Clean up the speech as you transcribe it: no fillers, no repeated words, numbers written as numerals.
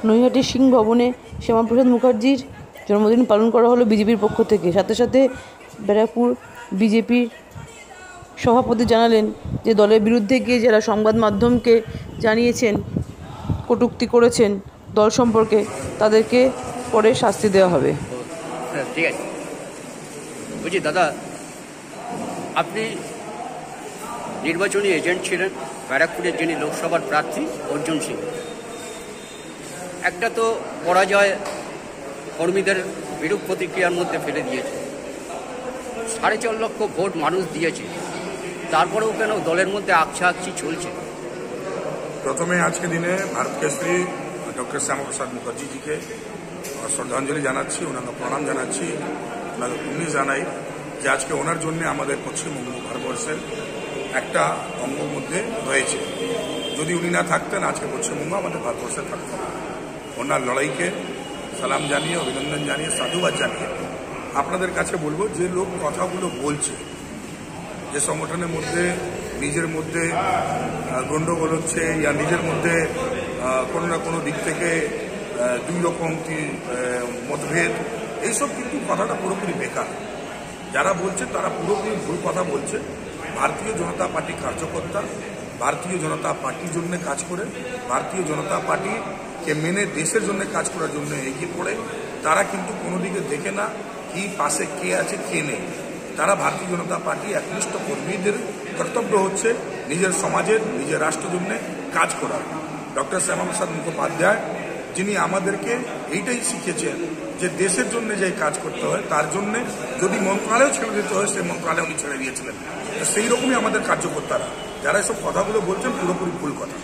নৈহাটির সিং ভবনে শ্যামাপ্রসাদ মুখার্জির জন্মদিন পালন করা হলো বিজেপির পক্ষ থেকে। সাথে সাথে ব্যারাকপুর বিজেপির সভাপতি জানালেন যে দলের বিরুদ্ধে গিয়ে যারা সংবাদ মাধ্যমকে জানিয়েছেন, কটূক্তি করেছেন দল সম্পর্কে, তাদেরকে পরে শাস্তি দেওয়া হবে। ঠিক আছে, বুঝি দাদা, আপনি নির্বাচনী এজেন্ট ছিলেন ব্যারাকপুরের যিনি লোকসভার প্রার্থী অর্জুন সিং। একটা তো পরাজয় কর্মীদের বিরূপ প্রতিক্রিয়ার মধ্যে ফেলে দিয়েছে। 4.5 লক্ষ ভোট মানুষ দিয়েছে, তারপরেও কেন দলের মধ্যে আকছি চলছে? প্রথমে আজকে দিনে ভারত কেশরী ডক্টর শ্যামাপ্রসাদ মুখার্জিজিকে শ্রদ্ধাঞ্জলি জানাচ্ছি, ওনাকে প্রণাম জানাচ্ছি, ওনাকে পুণ্য জানাই যে আজকে ওনার জন্য আমাদের পশ্চিমবঙ্গ ভারতবর্ষের একটা অঙ্গের মধ্যে রয়েছে। যদি উনি না থাকতেন আজকে পশ্চিমবঙ্গ আমাদের ভারতবর্ষে থাকত না। ওনার লড়াইকে সালাম জানিয়ে, অভিনন্দন জানিয়ে, সাধুবাদ জানিয়ে আপনাদের কাছে বলবো, যে লোক কথাগুলো বলছে, যে সংগঠনের মধ্যে নিজের মধ্যে গন্ডগোল হচ্ছে ইয়া নিজের মধ্যে কোনো না কোনো দিক থেকে দুই রকম মতভেদ, এইসব কিন্তু কথাটা পুরোপুরি বেকার। যারা বলছে তারা পুরোপুরি ভুল কথা বলছে। ভারতীয় জনতা পার্টি কার্যকর্তা ভারতীয় জনতা পার্টির জন্য কাজ করে, ভারতীয় জনতা পার্টিকে মেনে দেশের জন্য কাজ করার জন্য এগিয়ে পড়ে। তারা কিন্তু কোনো দিকে দেখে না কি পাশে কে আছে কে নেই। তারা ভারতীয় জনতা পার্টি একনিষ্ঠ কর্মীদের কর্তব্য হচ্ছে নিজের সমাজের, নিজের রাষ্ট্রের জন্য কাজ করা। ডক্টর শ্যামাপ্রসাদ মুখোপাধ্যায় যিনি আমাদেরকে এইটাই শিখেছেন যে দেশের জন্য যে কাজ করতে হয়, তার জন্য যদি মন্ত্রণালয় ছেড়ে দিতে হয় সেই মন্ত্রণালয় উনি ছেড়ে দিয়েছিলেন। তো সেই রকমই আমাদের কার্যকর্তারা যারা এসব কথাগুলো বলছেন পুরোপুরি ভুল কথা।